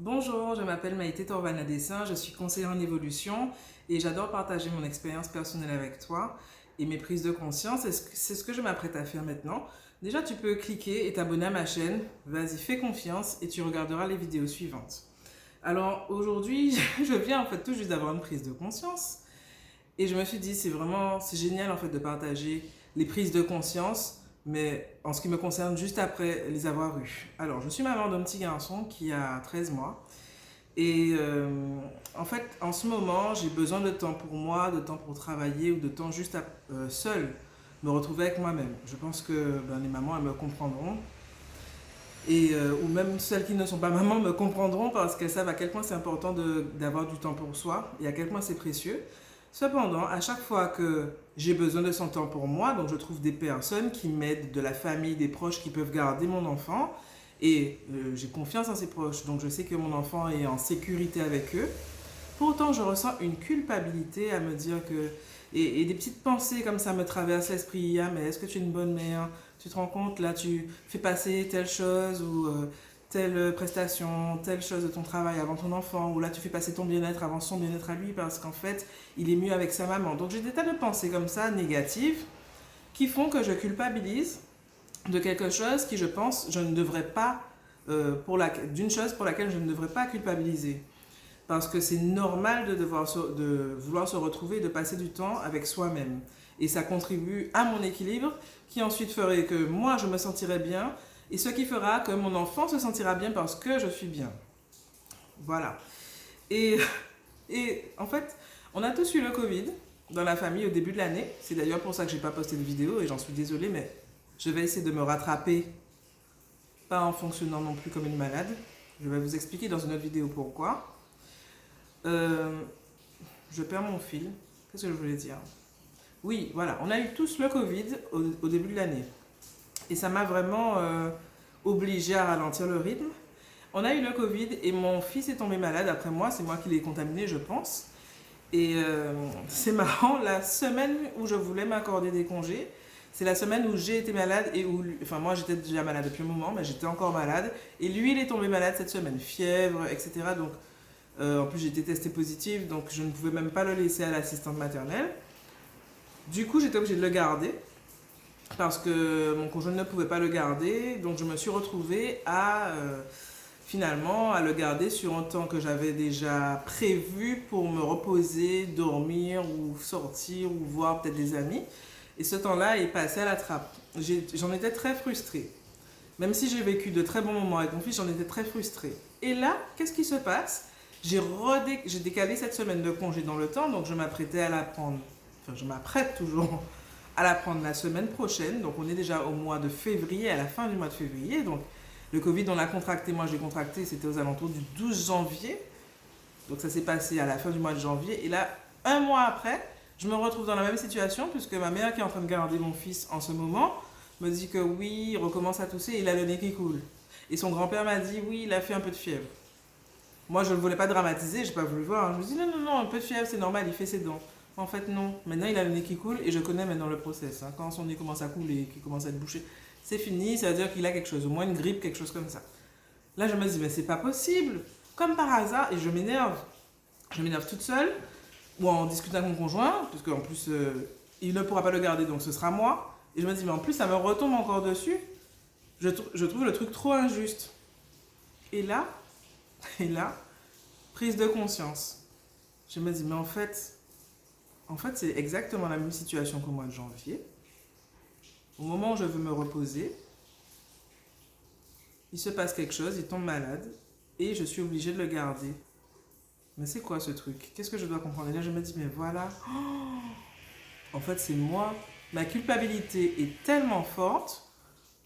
Bonjour, je m'appelle Maïté Torvanadessin, je suis conseillère en évolution et j'adore partager mon expérience personnelle avec toi et mes prises de conscience. C'est ce que je m'apprête à faire maintenant. Déjà, tu peux cliquer et t'abonner à ma chaîne. Vas-y, fais confiance et tu regarderas les vidéos suivantes. Alors aujourd'hui, je viens en fait tout juste d'avoir une prise de conscience et je me suis dit c'est génial en fait de partager les prises de conscience, mais en ce qui me concerne juste après les avoir eues. Alors je suis maman d'un petit garçon qui a 13 mois et en fait en ce moment j'ai besoin de temps pour moi, de temps pour travailler ou de temps juste seul me retrouver avec moi-même. Je pense que les mamans elles me comprendront ou même celles qui ne sont pas mamans me comprendront parce qu'elles savent à quel point c'est important d'avoir du temps pour soi et à quel point c'est précieux. Cependant, à chaque fois que j'ai besoin de son temps pour moi, donc je trouve des personnes qui m'aident, de la famille, des proches qui peuvent garder mon enfant, et j'ai confiance en ces proches, donc je sais que mon enfant est en sécurité avec eux. Pour autant, je ressens une culpabilité à me dire que... Et des petites pensées comme ça me traversent l'esprit. Ah, mais est-ce que tu es une bonne mère? Tu te rends compte, là, tu fais passer telle chose ou telle prestation, telle chose de ton travail avant ton enfant, ou là, tu fais passer ton bien-être avant son bien-être à lui parce qu'en fait, il est mieux avec sa maman. Donc, j'ai des tas de pensées comme ça, négatives, qui font que je culpabilise de quelque chose qui, je pense, je ne devrais pas, d'une chose pour laquelle je ne devrais pas culpabiliser. Parce que c'est normal de vouloir se retrouver, de passer du temps avec soi-même. Et ça contribue à mon équilibre, qui ensuite ferait que moi, je me sentirai bien, et ce qui fera que mon enfant se sentira bien parce que je suis bien. Voilà. Et, et en fait, on a tous eu le Covid dans la famille au début de l'année. C'est d'ailleurs pour ça que j'ai pas posté de vidéo, et j'en suis désolée, mais je vais essayer de me rattraper, pas en fonctionnant non plus comme une malade. Je vais vous expliquer dans une autre vidéo pourquoi. Euh, je perds mon fil. Qu'est-ce que je voulais dire? Oui, voilà, on a eu tous le Covid au début de l'année. Et ça m'a vraiment obligé à ralentir le rythme. On a eu le Covid et mon fils est tombé malade après moi. C'est moi qui l'ai contaminé, je pense. Et c'est marrant, la semaine où je voulais m'accorder des congés, c'est la semaine où j'ai été malade et où... Enfin, moi, j'étais déjà malade depuis un moment, mais j'étais encore malade. Et lui, il est tombé malade cette semaine. Fièvre, etc. Donc, en plus, j'ai été testée positive, donc je ne pouvais même pas le laisser à l'assistante maternelle. Du coup, j'étais obligée de le garder parce que mon conjoint ne pouvait pas le garder. Donc, je me suis retrouvée finalement à le garder sur un temps que j'avais déjà prévu pour me reposer, dormir ou sortir ou voir peut-être des amis. Et ce temps-là est passé à la trappe. J'en étais très frustrée. Même si j'ai vécu de très bons moments avec mon fils, j'en étais très frustrée. Et là, qu'est-ce qui se passe? J'ai décalé cette semaine de congé dans le temps, donc je m'apprêtais à la prendre. Enfin, je m'apprête toujours à la prendre la semaine prochaine. Donc on est déjà au mois de février, à la fin du mois de février. Donc le Covid, on l'a contracté. Moi, j'ai contracté, c'était aux alentours du 12 janvier. Donc ça s'est passé à la fin du mois de janvier. Et là, un mois après, je me retrouve dans la même situation, puisque ma mère, qui est en train de garder mon fils en ce moment, me dit que oui, il recommence à tousser et il a le nez qui coule. Et son grand-père m'a dit oui, il a fait un peu de fièvre. Moi, je ne voulais pas dramatiser, j'ai pas voulu voir. Je me dis non, non, non, un peu de fièvre, c'est normal, il fait ses dents. En fait, non. Maintenant, il a le nez qui coule et je connais maintenant le process. Hein. Quand son nez commence à couler, qu'il commence à être bouché, c'est fini, ça veut dire qu'il a quelque chose, au moins une grippe, quelque chose comme ça. Là, je me dis, mais c'est pas possible. Comme par hasard, et je m'énerve. Je m'énerve toute seule, ou en discutant avec mon conjoint, parce qu'en plus, il ne pourra pas le garder, donc ce sera moi. Et je me dis, mais en plus, ça me retombe encore dessus. Je trouve le truc trop injuste. Et là, et là, prise de conscience. Je me dis, mais en fait, c'est exactement la même situation qu'au mois de janvier. Au moment où je veux me reposer, il se passe quelque chose, il tombe malade, et je suis obligée de le garder. Mais c'est quoi ce truc? Qu'est-ce que je dois comprendre? Et là, je me dis, mais voilà, en fait, c'est moi. Ma culpabilité est tellement forte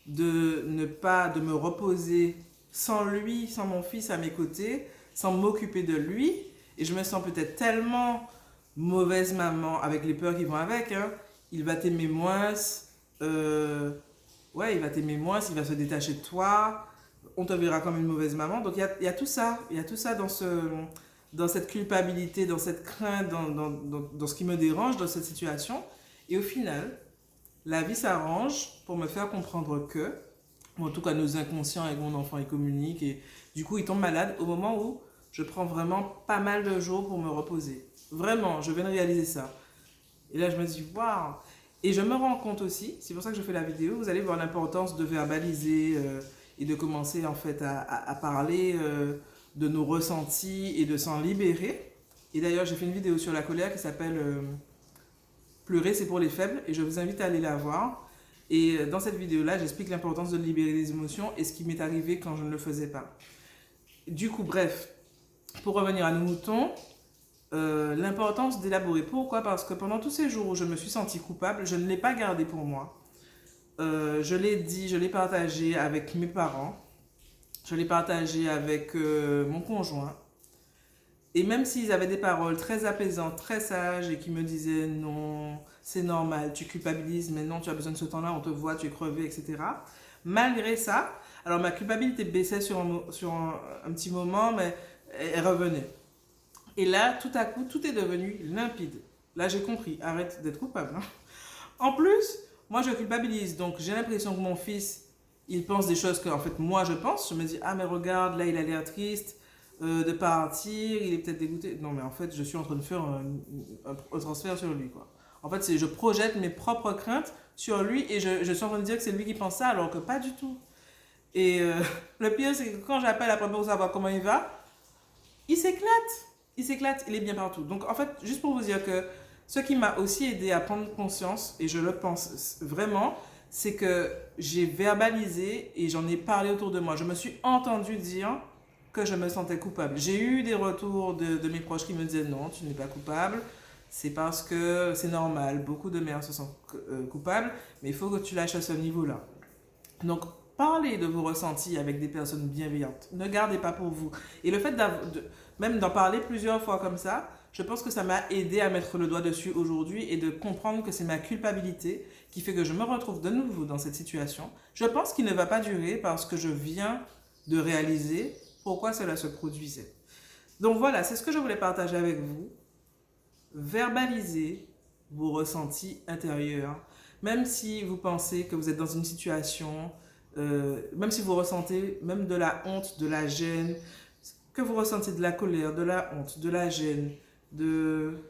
de ne pas, de me reposer sans lui, sans mon fils à mes côtés, sans m'occuper de lui. Et je me sens peut-être tellement mauvaise maman, avec les peurs qui vont avec. Hein. Il va t'aimer moins. Ouais, il va t'aimer moins, il va se détacher de toi. On te verra comme une mauvaise maman. Donc il y a tout ça. Il y a tout ça dans cette culpabilité, dans cette crainte, dans ce qui me dérange, dans cette situation. Et au final, la vie s'arrange pour me faire comprendre que ou en tout cas nos inconscients avec mon enfant, ils communiquent et du coup, il tombe malade au moment où je prends vraiment pas mal de jours pour me reposer. Vraiment, je viens de réaliser ça. Et là, je me dis, waouh! Et je me rends compte aussi, c'est pour ça que je fais la vidéo, vous allez voir l'importance de verbaliser et de commencer en fait à parler de nos ressentis et de s'en libérer. Et d'ailleurs, j'ai fait une vidéo sur la colère qui s'appelle Pleurer, c'est pour les faibles, et je vous invite à aller la voir. Et dans cette vidéo-là, j'explique l'importance de libérer les émotions et ce qui m'est arrivé quand je ne le faisais pas. Du coup, bref, pour revenir à nos moutons, l'importance d'élaborer. Pourquoi? Parce que pendant tous ces jours où je me suis sentie coupable, je ne l'ai pas gardé pour moi. Je l'ai dit, je l'ai partagé avec mes parents, je l'ai partagé avec mon conjoint. Et même s'ils avaient des paroles très apaisantes, très sages et qui me disaient non, c'est normal, tu culpabilises, mais non, tu as besoin de ce temps-là, on te voit, tu es crevé, etc. Malgré ça, alors ma culpabilité baissait sur un petit moment, mais elle revenait. Et là, tout à coup, tout est devenu limpide. Là, j'ai compris, arrête d'être coupable. Hein. En plus, moi, je culpabilise. Donc, j'ai l'impression que mon fils, il pense des choses que, en fait, moi, je pense. Je me dis, ah, mais regarde, là, il a l'air triste de partir, il est peut-être dégoûté. Non, mais en fait, je suis en train de faire un transfert sur lui, quoi. En fait, je projette mes propres craintes sur lui et je suis en train de dire que c'est lui qui pense ça, alors que pas du tout. Et le pire, c'est que quand j'appelle après pour savoir comment il va, il s'éclate. Il s'éclate, il est bien partout. Donc en fait, juste pour vous dire que ce qui m'a aussi aidé à prendre conscience, et je le pense vraiment, c'est que j'ai verbalisé et j'en ai parlé autour de moi. Je me suis entendu dire que je me sentais coupable. J'ai eu des retours de mes proches qui me disaient non, tu n'es pas coupable. C'est parce que c'est normal, beaucoup de mères se sentent coupables, mais il faut que tu lâches à ce niveau-là. Donc, parlez de vos ressentis avec des personnes bienveillantes. Ne gardez pas pour vous. Et le fait même d'en parler plusieurs fois comme ça, je pense que ça m'a aidé à mettre le doigt dessus aujourd'hui et de comprendre que c'est ma culpabilité qui fait que je me retrouve de nouveau dans cette situation. Je pense qu'il ne va pas durer parce que je viens de réaliser pourquoi cela se produisait. Donc voilà, c'est ce que je voulais partager avec vous. Verbalisez vos ressentis intérieurs. Même si vous pensez que vous êtes dans une situation, même si vous ressentez même de la honte, de la gêne, que vous ressentez de la colère, de la honte, de la gêne,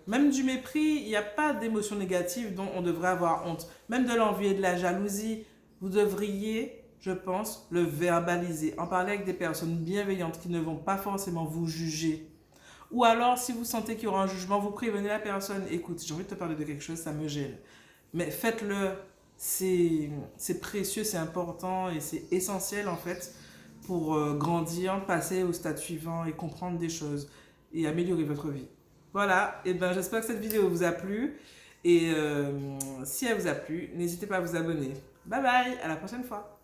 même du mépris, il n'y a pas d'émotion négative dont on devrait avoir honte. Même de l'envie et de la jalousie, vous devriez, je pense, le verbaliser. En parler avec des personnes bienveillantes qui ne vont pas forcément vous juger. Ou alors, si vous sentez qu'il y aura un jugement, vous prévenez la personne. Écoute, j'ai envie de te parler de quelque chose, ça me gêne. Mais faites-le, c'est précieux, c'est important et c'est essentiel en fait pour grandir, passer au stade suivant et comprendre des choses et améliorer votre vie. Voilà, et ben j'espère que cette vidéo vous a plu et si elle vous a plu, n'hésitez pas à vous abonner. Bye bye, à la prochaine fois.